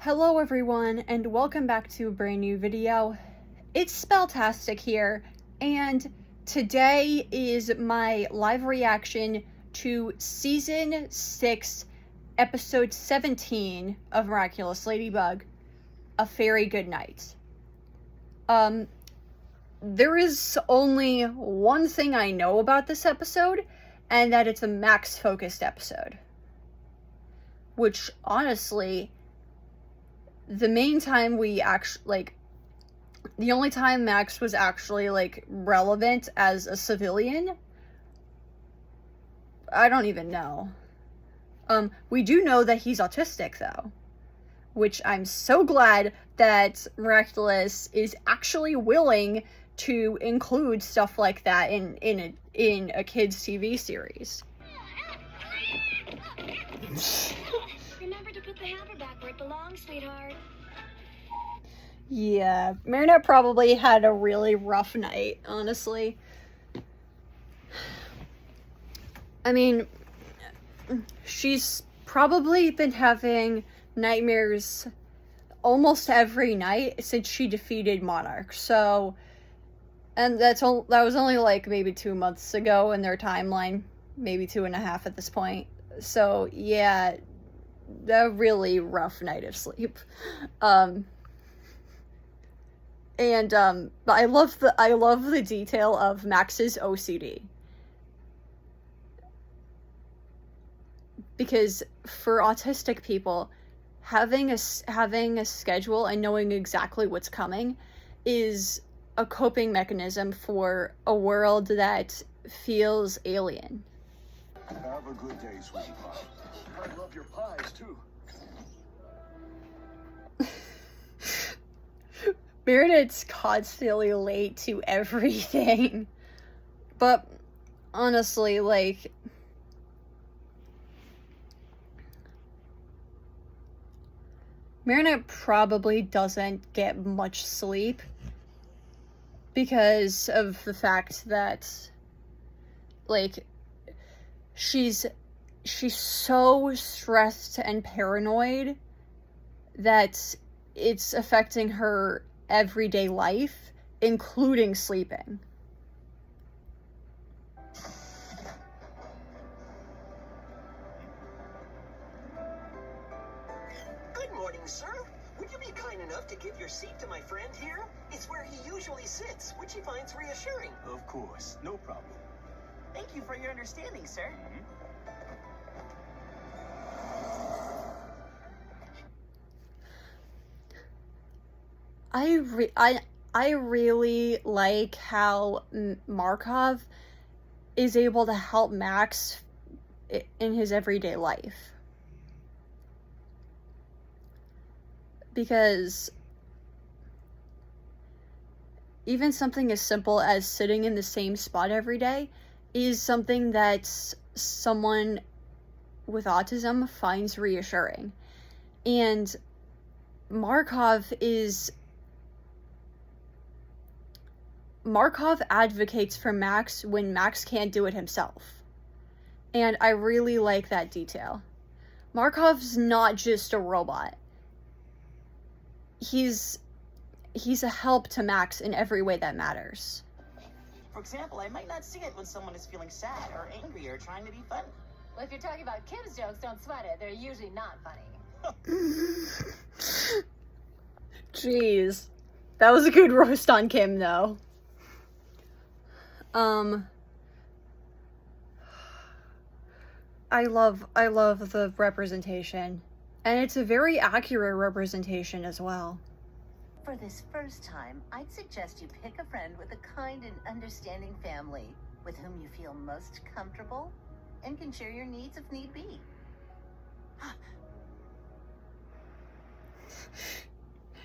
Hello everyone, and welcome back to a brand new video. It's Spelltastic here, and today is my live reaction to Season 6, Episode 17 of Miraculous Ladybug, A Fairy Good Night. There is only one thing I know about this episode, and that it's a Max-focused episode. Which, honestly, the main time we actually, the only time Max was actually, relevant as a civilian, I don't even know. We do know that he's autistic, though, which I'm so glad that Miraculous is actually willing to include stuff like that in a kids' TV series. Remember to put the hamper back where it belongs, sweetheart. Yeah, Marinette probably had a really rough night, honestly. I mean, she's probably been having nightmares almost every night since she defeated Monarch, so... And that was only, maybe 2 months ago in their timeline. Maybe 2.5 at this point. So, yeah, a really rough night of sleep. But I love the detail of Max's OCD. Because for autistic people, having a schedule and knowing exactly what's coming is a coping mechanism for a world that feels alien. Have a good day, sweetie pie. I love your pies, too. Meredith's constantly late to everything. But, honestly, Marinette probably doesn't get much sleep because of the fact that, she's so stressed and paranoid that it's affecting her everyday life, including sleeping. Good morning, sir. Would you be kind enough to give your seat to my friend here? It's where he usually sits, which he finds reassuring. Of course, no problem. Thank you for your understanding, sir. I really like how Markov is able to help Max in his everyday life. Because even something as simple as sitting in the same spot every day is something that someone with autism finds reassuring. And Markov advocates for Max when Max can't do it himself. And I really like that detail. Markov's not just a robot. He's a help to Max in every way that matters. For example, I might not see it when someone is feeling sad or angry or trying to be funny. Well, if you're talking about Kim's jokes, don't sweat it. They're usually not funny. Jeez. That was a good roast on Kim, though. I love the representation. And it's a very accurate representation as well. For this first time, I'd suggest you pick a friend with a kind and understanding family with whom you feel most comfortable and can share your needs if need be.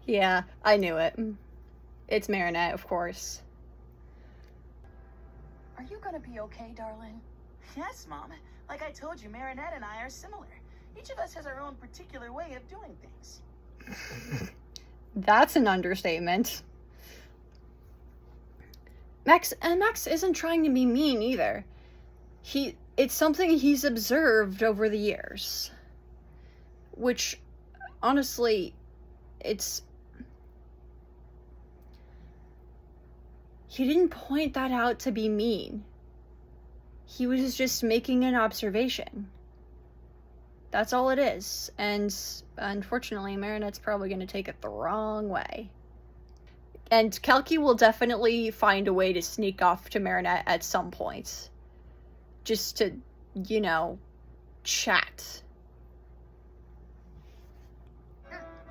Yeah, I knew it. It's Marinette, of course. Are you gonna be okay, darling? Yes, Mom. Like I told you, Marinette and I are similar. Each of us has our own particular way of doing things. That's an understatement. Max isn't trying to be mean either. It's something he's observed over the years. Which, honestly, he didn't point that out to be mean. He was just making an observation. That's all it is. And unfortunately, Marinette's probably going to take it the wrong way. And Kalki will definitely find a way to sneak off to Marinette at some point. Just to, you know, chat.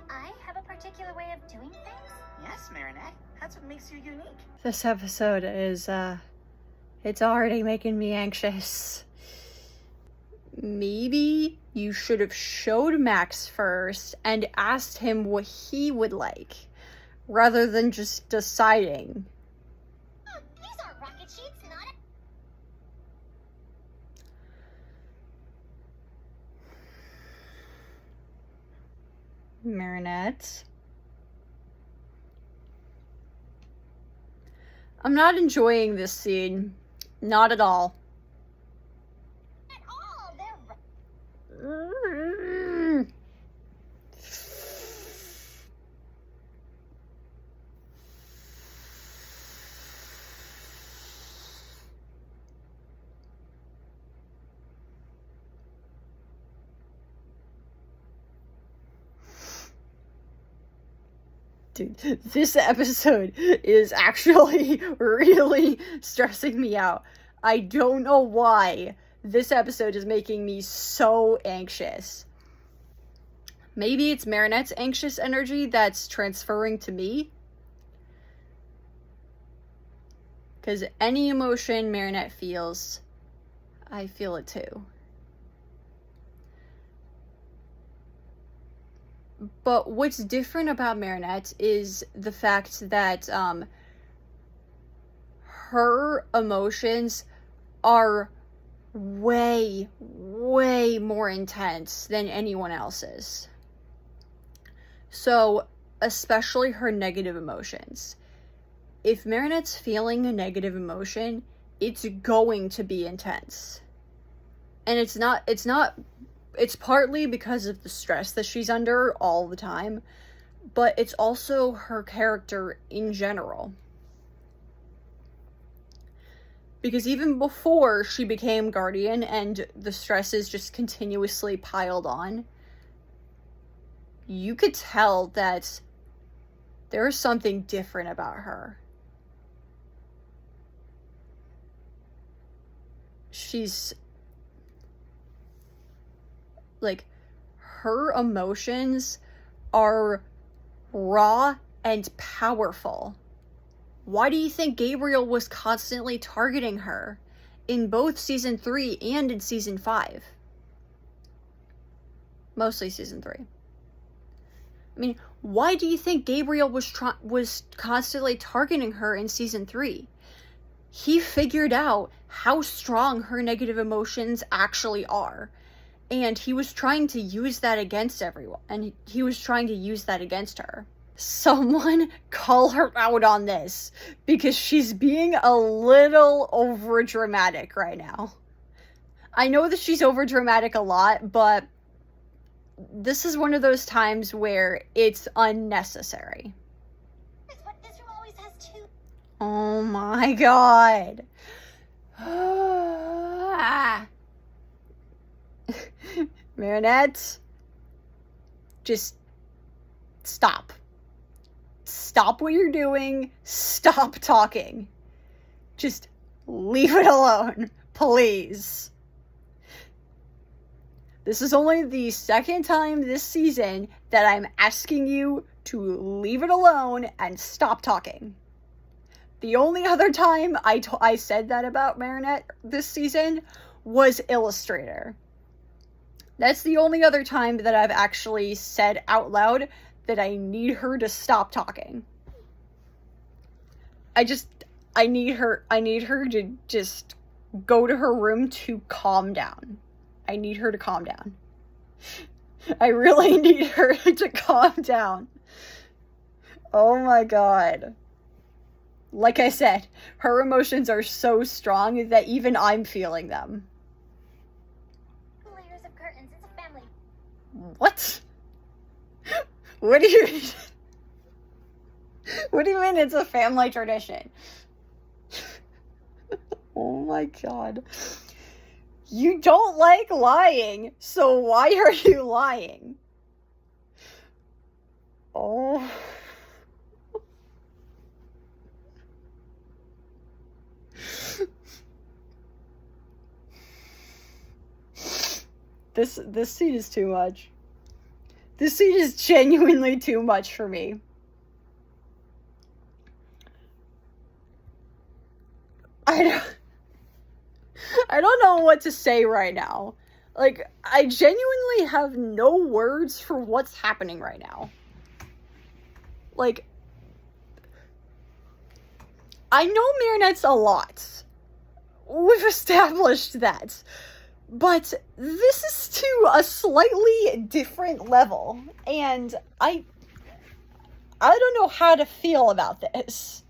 I have a particular way of doing things? Yes, Marinette. That's what makes you unique. This episode is, it's already making me anxious. Maybe you should have showed Max first and asked him what he would like, rather than just deciding. These aren't rocket sheets, not Marinette. I'm not enjoying this scene. Not at all. at all. They're Dude, this episode is actually really stressing me out. I don't know why this episode is making me so anxious. Maybe it's Marinette's anxious energy that's transferring to me. Because any emotion Marinette feels, I feel it too. But what's different about Marinette is the fact that her emotions are way, way more intense than anyone else's. So, especially her negative emotions. If Marinette's feeling a negative emotion, it's going to be intense. And it's partly because of the stress that she's under all the time, but it's also her character in general. Because even before she became Guardian and the stresses just continuously piled on, you could tell that there's something different about her. She's like, her emotions are raw and powerful. Why do you think Gabriel was constantly targeting her in both season 3 and in season 5? Mostly season 3. I mean, why do you think Gabriel was constantly targeting her in season 3? He figured out how strong her negative emotions actually are. And he was trying to use that against everyone. And he was trying to use that against her. Someone call her out on this. Because she's being a little overdramatic right now. I know that she's overdramatic a lot, but this is one of those times where it's unnecessary. But this room always has two. Oh my god. Marinette, just stop. Stop what you're doing. Stop talking. Just leave it alone, please. This is only the second time this season that I'm asking you to leave it alone and stop talking. The only other time I said that about Marinette this season was Illustrator. That's the only other time that I've actually said out loud that I need her to stop talking. I need her to just go to her room to calm down. I need her to calm down. I really need her to calm down. Oh my god. Like I said, her emotions are so strong that even I'm feeling them. Layers of curtains. It's a family. What? What do you mean? What do you mean it's a family tradition? Oh my god. You don't like lying, so why are you lying? Oh. This scene is too much. This scene is genuinely too much for me. I don't know what to say right now. Like, I genuinely have no words for what's happening right now. Like, I know Marinette's a lot. We've established that. But this is to a slightly different level. And I don't know how to feel about this.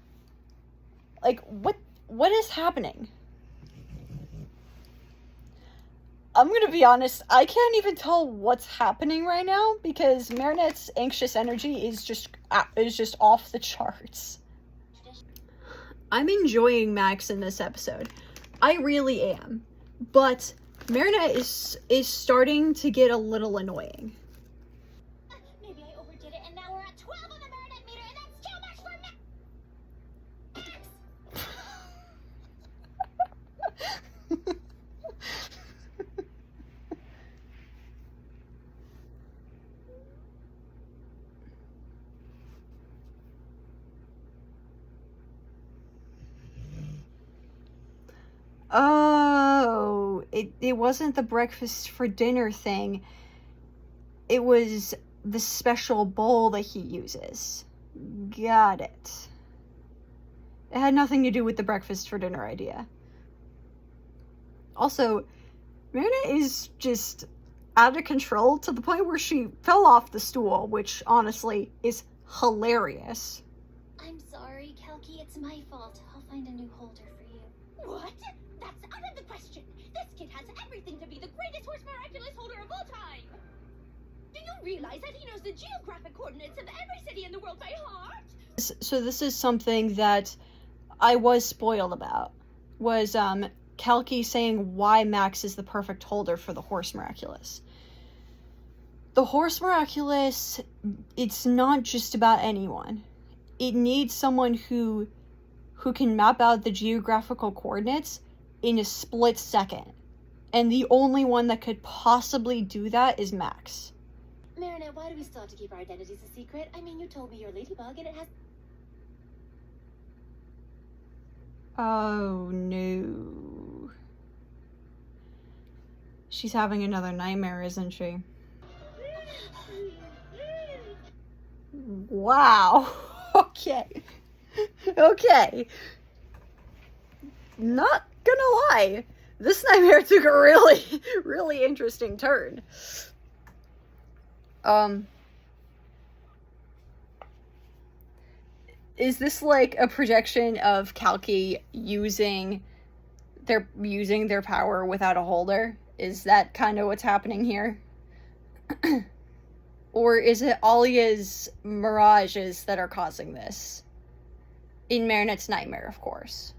Like, what is happening? I'm gonna be honest, I can't even tell what's happening right now because Marinette's anxious energy is just off the charts. I'm enjoying Max in this episode. I really am. But Marinette is starting to get a little annoying. Maybe I overdid it, and now we're at 12 on the Marinette meter, and that's too much for me. Oh, it wasn't the breakfast for dinner thing. It was the special bowl that he uses. Got it. It had nothing to do with the breakfast for dinner idea. Also, Marinette is just out of control to the point where she fell off the stool, which honestly is hilarious. I'm sorry, Kalki. It's my fault. I'll find a new holder for you. What? That's out of the question. This kid has everything to be the greatest horse miraculous holder of all time. Do you realize that he knows the geographic coordinates of every city in the world by heart? So this is something that I was spoiled about. Was Kalki saying why Max is the perfect holder for the horse miraculous. The horse miraculous, it's not just about anyone. It needs someone who can map out the geographical coordinates in a split second. And the only one that could possibly do that is Max. Marinette, why do we still have to keep our identities a secret? I mean, you told me you're Ladybug, and it has... Oh no. She's having another nightmare, isn't she? Wow. Okay. Okay. Not gonna lie. This nightmare took a really, really interesting turn. Is this like a projection of Kalki using their power without a holder? Is that kind of what's happening here? Or is it Alia's mirages that are causing this? In Marinette's nightmare, of course.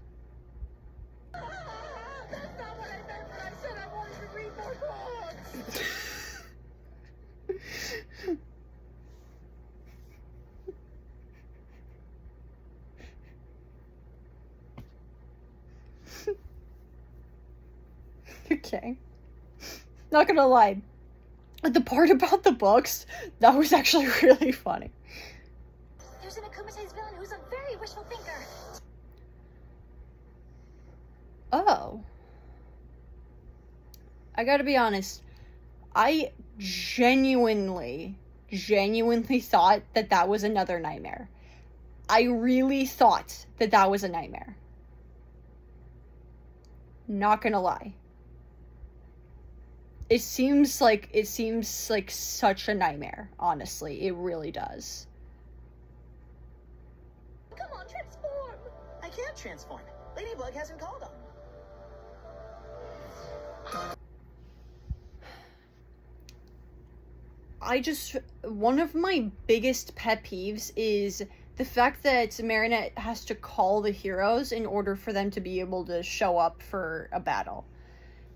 That's not what I meant when I said I wanted to read more books. Okay. Not gonna lie. The part about the books, that was actually really funny. There's an Akumate's villain who's a very wishful thinker. Oh. I gotta be honest. I genuinely thought that was another nightmare. I really thought that was a nightmare. Not gonna lie. It seems like such a nightmare, honestly. It really does. Come on, transform! I can't transform. Ladybug hasn't called on me. one of my biggest pet peeves is the fact that Marinette has to call the heroes in order for them to be able to show up for a battle.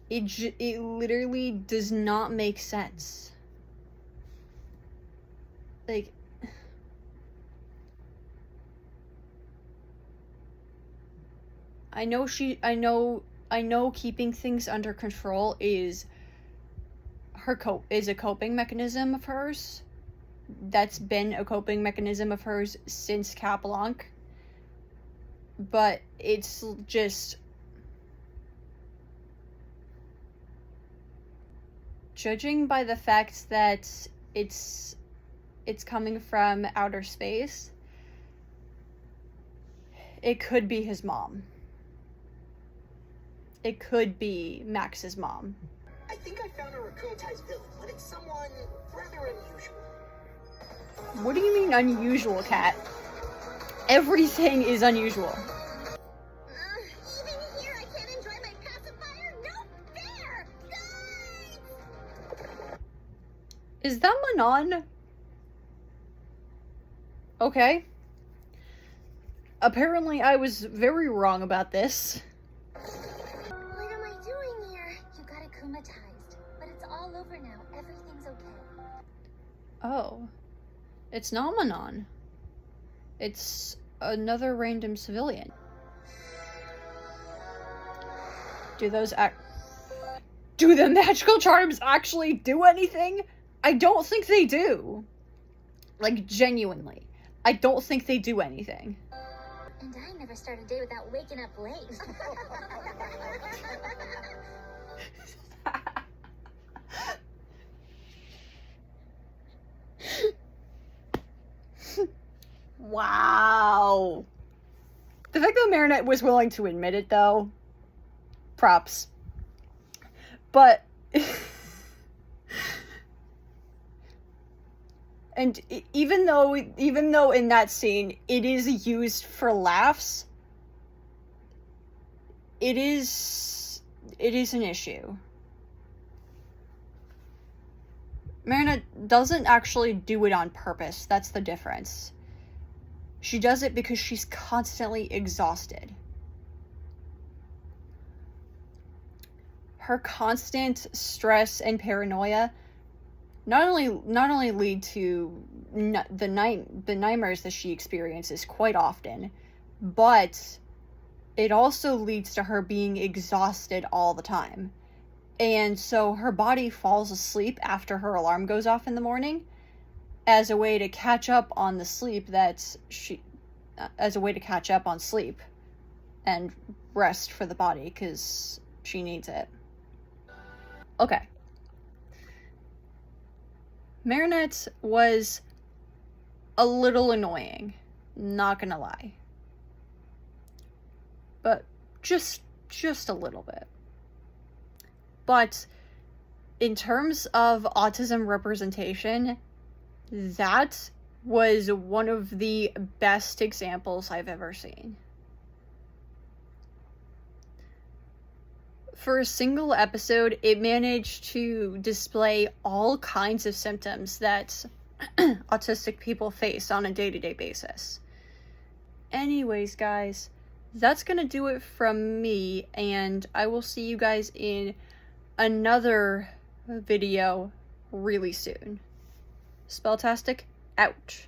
It literally does not make sense. Like, I know keeping things under control is a coping mechanism of hers. That's been a coping mechanism of hers since Cap Blanc. But it's just, judging by the fact that it's coming from outer space, it could be his mom. It could be Max's mom. I think I found a Rakumatized villain, but it's someone rather unusual. What do you mean unusual, Cat? Everything is unusual. Even here, I can't enjoy my pacifier. No fair, guys! Is that Manon? Okay. Apparently, I was very wrong about this. What am I doing here? You got akumatized, but it's all over now. Everything's okay. Oh. It's not Manon. It's another random civilian. Do the magical charms actually do anything? I don't think they do. Like, genuinely. I don't think they do anything. And I never start a day without waking up late. Wow. The fact that Marinette was willing to admit it, though, props. But, and even though in that scene it is used for laughs, it is an issue. Marinette doesn't actually do it on purpose. That's the difference. She does it because she's constantly exhausted. Her constant stress and paranoia not only lead to the nightmares that she experiences quite often, but it also leads to her being exhausted all the time. And so her body falls asleep after her alarm goes off in the morning as a way to catch up on the sleep sleep and rest for the body, because she needs it. Okay. Marinette was a little annoying, not gonna lie. But just a little bit. But in terms of autism representation, that was one of the best examples I've ever seen. For a single episode, it managed to display all kinds of symptoms that autistic people face on a day-to-day basis. Anyways, guys, that's gonna do it from me, and I will see you guys in another video really soon. Spelltastic out.